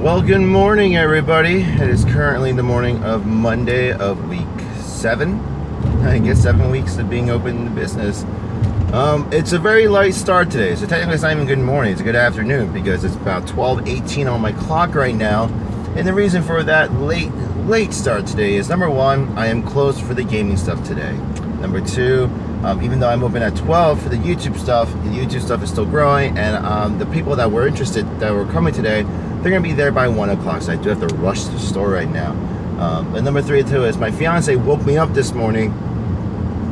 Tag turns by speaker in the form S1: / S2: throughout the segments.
S1: Well, good morning, everybody. It is currently the morning of Monday of week 7. I guess 7 weeks of being open in business. It's a very light start today, so technically it's not even good morning. It's a good afternoon because it's about 12:18 on my clock right now. And the reason for that late start today is, number one, I am closed for the gaming stuff today. Number two, even though I'm open at 12 for the YouTube stuff is still growing, and the people that were interested, that were coming today, they're going to be there by 1 o'clock, so I do have to rush to the store right now. And number three, too, is my fiance woke me up this morning,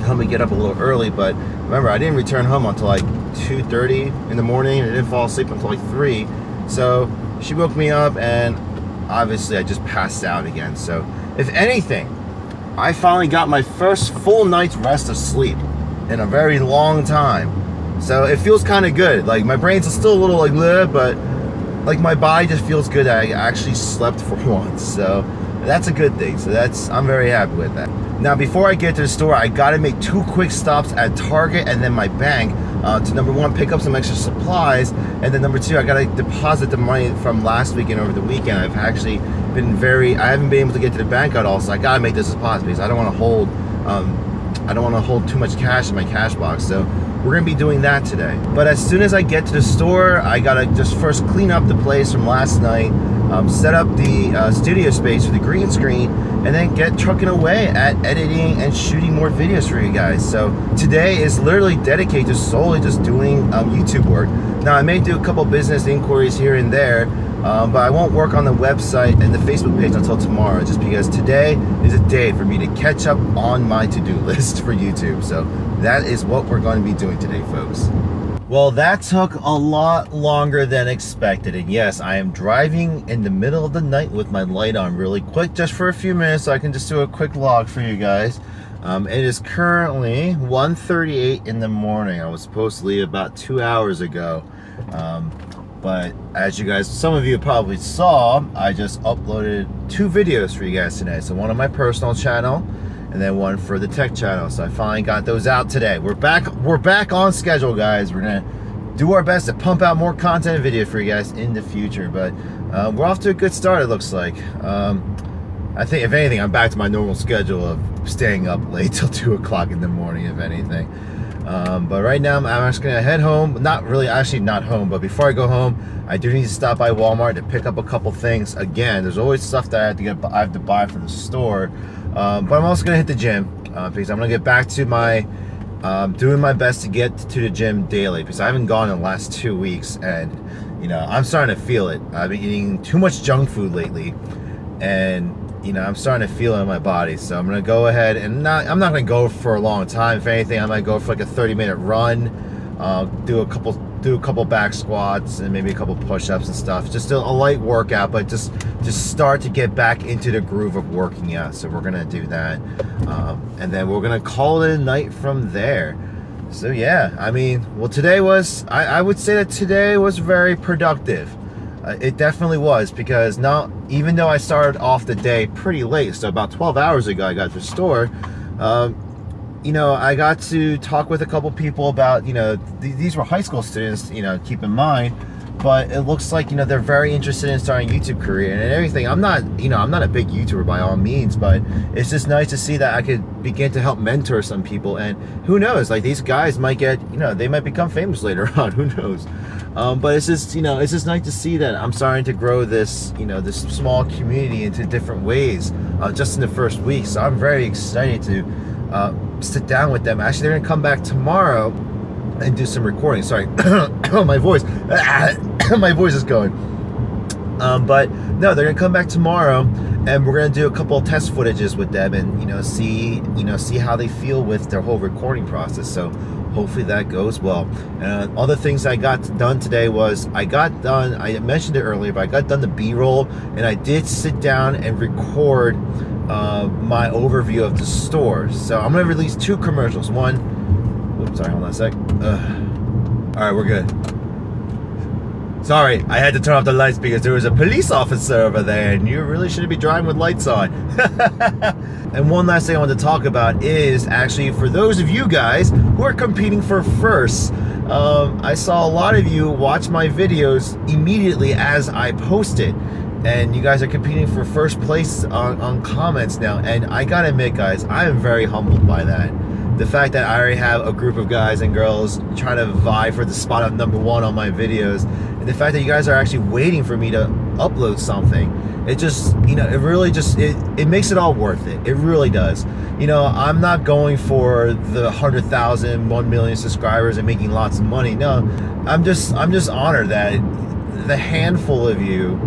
S1: told me to get up a little early, but remember, I didn't return home until like 2:30 in the morning, and I didn't fall asleep until like 3. So she woke me up, and obviously I just passed out again. So if anything, I finally got my first full night's rest of sleep in a very long time. So it feels kind of good. Like, my brain's still a little like bleh, but like my body just feels good that I actually slept for once. So that's a good thing. So I'm very happy with that. Now, before I get to the store, I gotta make 2 quick stops at Target and then my bank to, number one, pick up some extra supplies, and then number two, I gotta deposit the money from last weekend over the weekend. I've actually been I haven't been able to get to the bank at all, so I gotta make this deposit because I don't want to hold too much cash in my cash box. So we're gonna be doing that today. But as soon as I get to the store, I gotta just first clean up the place from last night, set up the studio space for the green screen, and then get trucking away at editing and shooting more videos for you guys. So today is literally dedicated to solely just doing YouTube work. Now, I may do a couple business inquiries here and there, but I won't work on the website and the Facebook page until tomorrow, just because today is a day for me to catch up on my to-do list for YouTube. So that is what we're going to be doing today, folks. Well, that took a lot longer than expected, and yes, I am driving in the middle of the night with my light on really quick, just for a few minutes, so I can just do a quick log for you guys. It is currently 1:38 in the morning. I was supposed to leave about 2 hours ago, but as you guys, some of you probably saw, I just uploaded 2 videos for you guys today. So one on my personal channel, and then one for the tech channel. So I finally got those out today. We're back on schedule, guys. We're gonna do our best to pump out more content and video for you guys in the future, but we're off to a good start, it looks like. I think, if anything, I'm back to my normal schedule of staying up late till 2 o'clock in the morning, if anything. But right now, I'm just gonna head home. Not really, actually not home, but before I go home, I do need to stop by Walmart to pick up a couple things. Again, there's always stuff that I have to buy from the store. But I'm also gonna hit the gym because I'm gonna get back to my doing my best to get to the gym daily, because I haven't gone in the last 2 weeks, and I'm starting to feel it. I've been eating too much junk food lately, and I'm starting to feel it in my body. So I'm gonna go ahead and I'm not gonna go for a long time. If anything, I might go for like a 30-minute run, do a couple back squats and maybe a couple push-ups and stuff. Just a light workout, but just start to get back into the groove of working out. So we're gonna do that, and then we're gonna call it a night from there. So yeah, I mean, well, today was, I would say that today was very productive. It definitely was, because even though I started off the day pretty late, so about 12 hours ago I got to the store, I got to talk with a couple people about, these were high school students, keep in mind, but it looks like, they're very interested in starting a YouTube career and everything. I'm not a big YouTuber by all means, but it's just nice to see that I could begin to help mentor some people, and who knows, like, these guys might get, they might become famous later on, who knows. But it's just, it's just nice to see that I'm starting to grow this, this small community into different ways, just in the first week. So I'm very excited to sit down with them. Actually, they're gonna come back tomorrow and do some recording. Sorry, my voice, my voice is going. But no, they're gonna come back tomorrow, and we're gonna do a couple of test footages with them, and see how they feel with their whole recording process. So hopefully that goes well. And other things I got done today was, I mentioned it earlier, but I got done the B-roll, and I did sit down and record my overview of the store. So I'm gonna release 2 commercials. One, oops, sorry, hold on a sec. All right, we're good. Sorry, I had to turn off the lights because there was a police officer over there, and you really shouldn't be driving with lights on. And one last thing I want to talk about is, actually, for those of you guys who are competing for firsts, I saw a lot of you watch my videos immediately as I posted. and you guys are competing for first place on comments now. And I gotta admit, guys, I am very humbled by that. The fact that I already have a group of guys and girls trying to vie for the spot of #1 on my videos, and the fact that you guys are actually waiting for me to upload something, it just, you know, it really just, it makes it all worth it. It really does. You know, I'm not going for the 100,000, 1 million subscribers and making lots of money. No, I'm just honored that the handful of you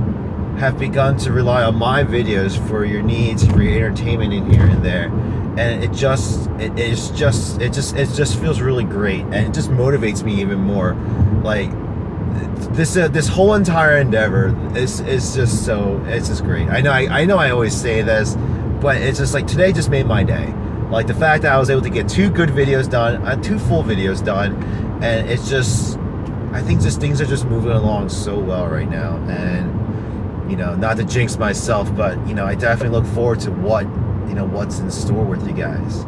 S1: have begun to rely on my videos for your needs, for your entertainment in here and there. And it just feels really great, and it just motivates me even more. Like this whole entire endeavor is just so, it's just great. I know I always say this, but it's just like today just made my day. Like the fact that I was able to get 2 good videos done, 2 full videos done, and it's just, I think just things are just moving along so well right now. And you know, not to jinx myself, but you know, I definitely look forward to what's in store with you guys.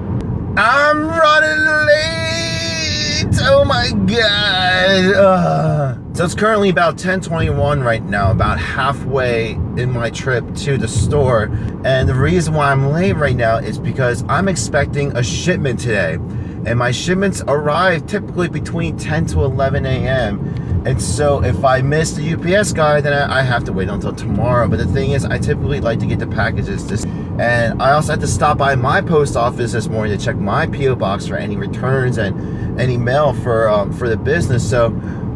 S1: I'm running late. Oh my god. So it's currently about 10:21 right now, about halfway in my trip to the store. And the reason why I'm late right now is because I'm expecting a shipment today. And my shipments arrive typically between 10 to 11 a.m. And so if I miss the UPS guy, then I have to wait until tomorrow. But the thing is, I typically like to get the packages this. And I also had to stop by my post office this morning to check my PO box for any returns and any mail for the business. So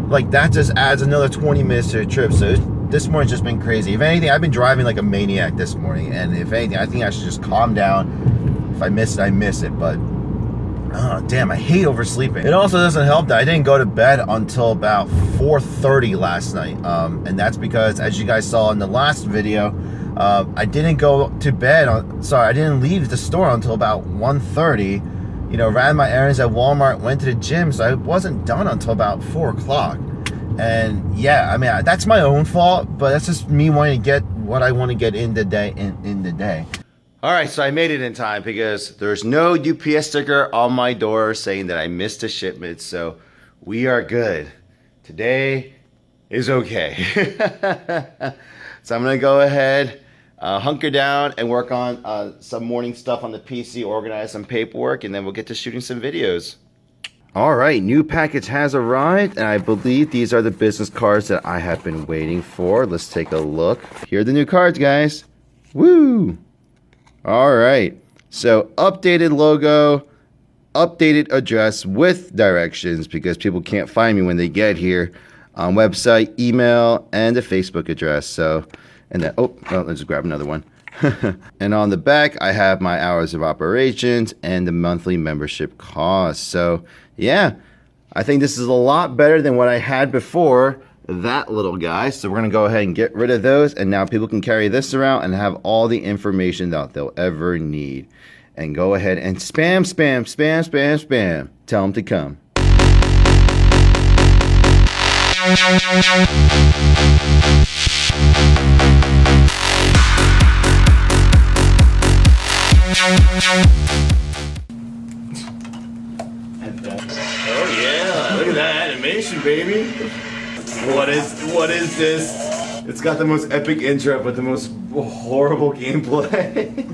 S1: like that just adds another 20 minutes to the trip. So this morning's just been crazy. If anything, I've been driving like a maniac this morning. And if anything, I think I should just calm down. If I miss it, I miss it. But oh, damn, I hate oversleeping. It also doesn't help that I didn't go to bed until about 4:30 last night. And that's because, as you guys saw in the last video, I didn't go to bed I didn't leave the store until about 1:30. You know, ran my errands at Walmart, went to the gym, so I wasn't done until about 4 o'clock. And yeah, I mean, that's my own fault, but that's just me wanting to get what I want to get in the day. All right, so I made it in time because there's no UPS sticker on my door saying that I missed a shipment, so we are good. Today is okay. So I'm gonna go ahead, hunker down and work on some morning stuff on the PC, organize some paperwork, and then we'll get to shooting some videos. All right, new package has arrived, and I believe these are the business cards that I have been waiting for. Let's take a look. Here are the new cards, guys. Woo! All right, so updated logo, updated address with directions because people can't find me when they get here. Website, email, and a Facebook address. So, and then, let's just grab another one. And on the back, I have my hours of operations and the monthly membership cost. So, yeah, I think this is a lot better than what I had before, that little guy. So we're gonna go ahead and get rid of those, and now people can carry this around and have all the information that they'll ever need. And go ahead and spam, spam, spam, spam, spam. Tell them to come.
S2: Oh yeah, look at that animation, baby. What is this?
S1: It's got the most epic intro, but the most horrible gameplay.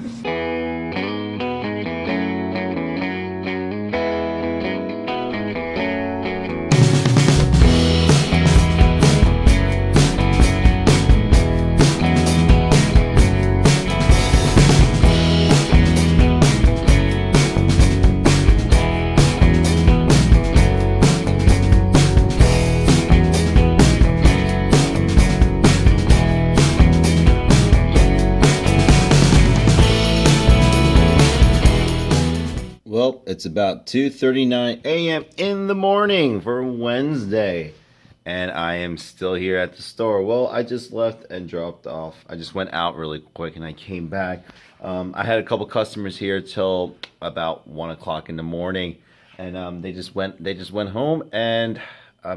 S1: Well, it's about 2:39 a.m. in the morning for Wednesday, and I am still here at the store. Well, I just left and dropped off. I just went out really quick and I came back. I had a couple customers here till about 1 o'clock in the morning, and they just went home, and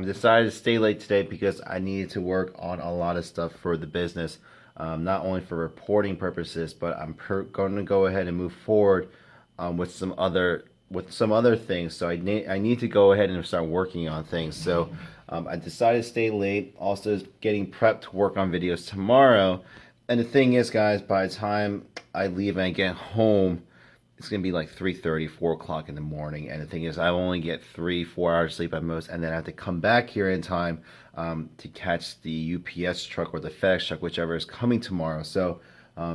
S1: decided to stay late today because I needed to work on a lot of stuff for the business, not only for reporting purposes, but I'm going to go ahead and move forward with some other things. So I need to go ahead and start working on things. So I decided to stay late. Also getting prepped to work on videos tomorrow. And the thing is, guys, by the time I leave and I get home, it's gonna be like 3:30, 4 o'clock in the morning. And the thing is, I only get 3, 4 hours sleep at most, and then I have to come back here in time to catch the UPS truck or the FedEx truck, whichever is coming tomorrow. So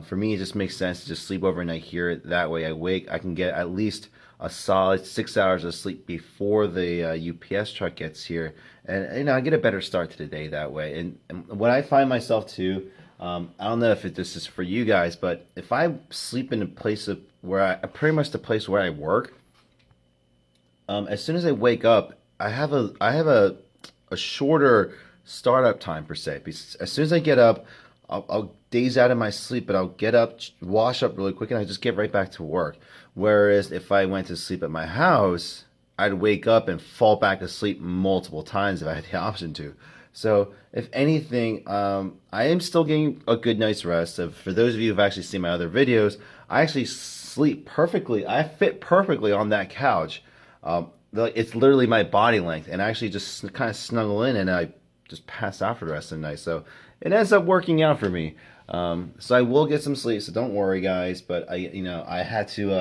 S1: for me, it just makes sense to just sleep overnight here. That way, I can get at least a solid 6 hours of sleep before the UPS truck gets here, and I get a better start to the day that way. And what I find myself too. I don't know if this is for you guys, but if I sleep in a place pretty much the place where I work, as soon as I wake up, I have a shorter startup time per se. Because as soon as I get up, I'll daze out of my sleep, but I'll get up, wash up really quick, and I just get right back to work. Whereas if I went to sleep at my house, I'd wake up and fall back asleep multiple times if I had the option to. So, if anything, I am still getting a good night's rest. So for those of you who've actually seen my other videos, I actually sleep perfectly. I fit perfectly on that couch. It's literally my body length, and I actually just kind of snuggle in and I just pass out for the rest of the night. So it ends up working out for me. So I will get some sleep. So don't worry, guys. But I had to.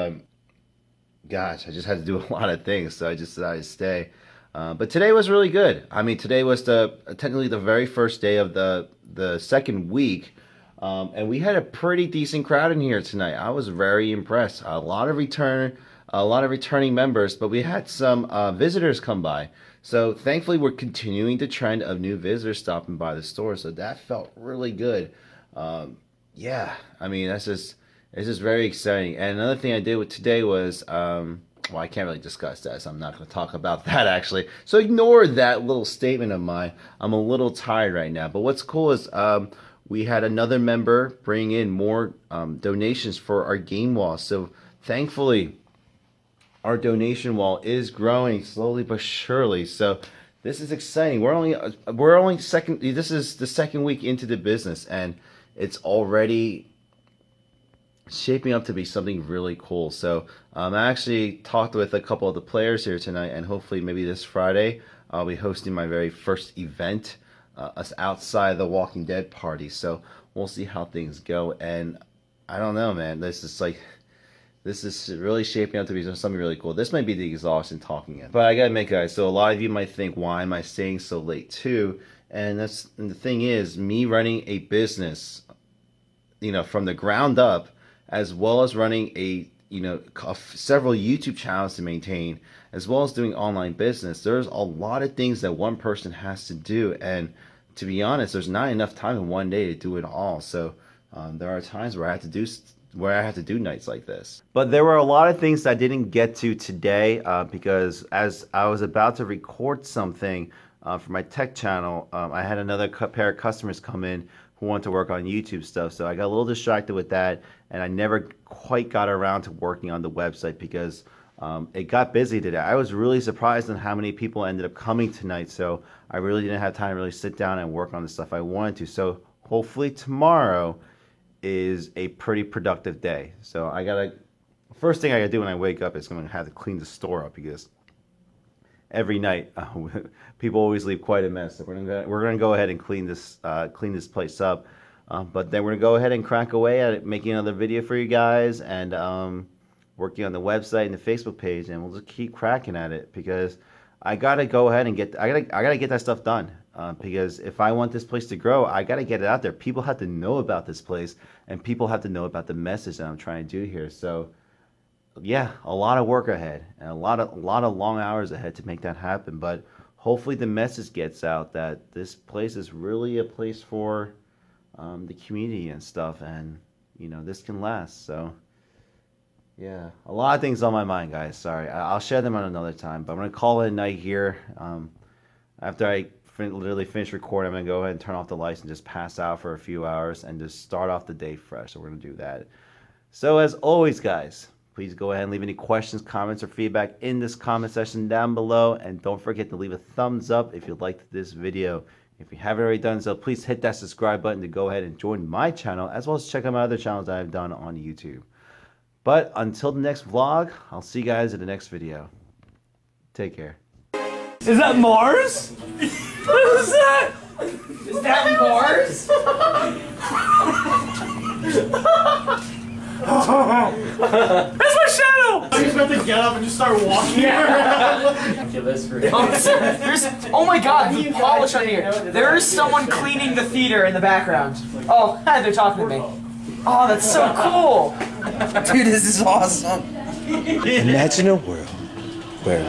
S1: I just had to do a lot of things, so I just decided to stay. But today was really good. I mean, today was technically the very first day of the second week, and we had a pretty decent crowd in here tonight. I was very impressed. A lot of returning members, but we had some visitors come by. So thankfully, we're continuing the trend of new visitors stopping by the store. So that felt really good. Yeah, I mean, it's just very exciting. And another thing I did today was. Well, I can't really discuss that, so I'm not going to talk about that, actually. So ignore that little statement of mine. I'm a little tired right now. But what's cool is we had another member bring in more donations for our game wall. So thankfully, our donation wall is growing slowly but surely. So this is exciting. We're only second. This is the second week into the business, and it's already shaping up to be something really cool. So I actually talked with a couple of the players here tonight, and hopefully maybe this Friday I'll be hosting my very first event outside the Walking Dead party. So we'll see how things go. And I don't know, man. This is really shaping up to be something really cool. This might be the exhaustion talking it, but I gotta admit, guys. So a lot of you might think, why am I staying so late too? And the thing is, me running a business, from the ground up, as well as running several YouTube channels to maintain, as well as doing online business. There's a lot of things that one person has to do, and to be honest, there's not enough time in one day to do it all. So there are times where I have to do nights like this. But there were a lot of things that I didn't get to today because as I was about to record something for my tech channel, I had another pair of customers come in who want to work on YouTube stuff. So I got a little distracted with that, and I never quite got around to working on the website because it got busy today. I was really surprised on how many people ended up coming tonight, so I really didn't have time to really sit down and work on the stuff I wanted to. So hopefully tomorrow is a pretty productive day. So first thing I gotta do when I wake up is I'm gonna have to clean the store up because every night people always leave quite a mess. So we're gonna go ahead and clean this place up. But then we're gonna go ahead and crack away at it, making another video for you guys, and working on the website and the Facebook page, and we'll just keep cracking at it because I gotta go ahead and I gotta get that stuff done. Because if I want this place to grow, I gotta get it out there. People have to know about this place, and people have to know about the message that I'm trying to do here. So yeah, a lot of work ahead and a lot of long hours ahead to make that happen. But hopefully the message gets out that this place is really a place for the community and stuff, and this can last. So yeah, a lot of things on my mind, guys. Sorry, I'll share them on another time. But I'm gonna call it a night here. After I literally finish recording, I'm gonna go ahead and turn off the lights and just pass out for a few hours and just start off the day fresh. So we're gonna do that. So as always, guys, please go ahead and leave any questions, comments, or feedback in this comment section down below. And don't forget to leave a thumbs up if you liked this video. If you haven't already done so, please hit that subscribe button to go ahead and join my channel, as well as check out my other channels that I've done on YouTube. But until the next vlog, I'll see you guys in the next video. Take care.
S2: Is that Mars? What is that?
S3: Is that Mars? That's my shadow!
S2: I was about to get up and just start walking around.
S3: Oh my god, the polish on here. There is someone cleaning the theater in the background. Oh, they're talking to me. Oh, that's so cool.
S4: Dude, this is awesome.
S5: Imagine a world where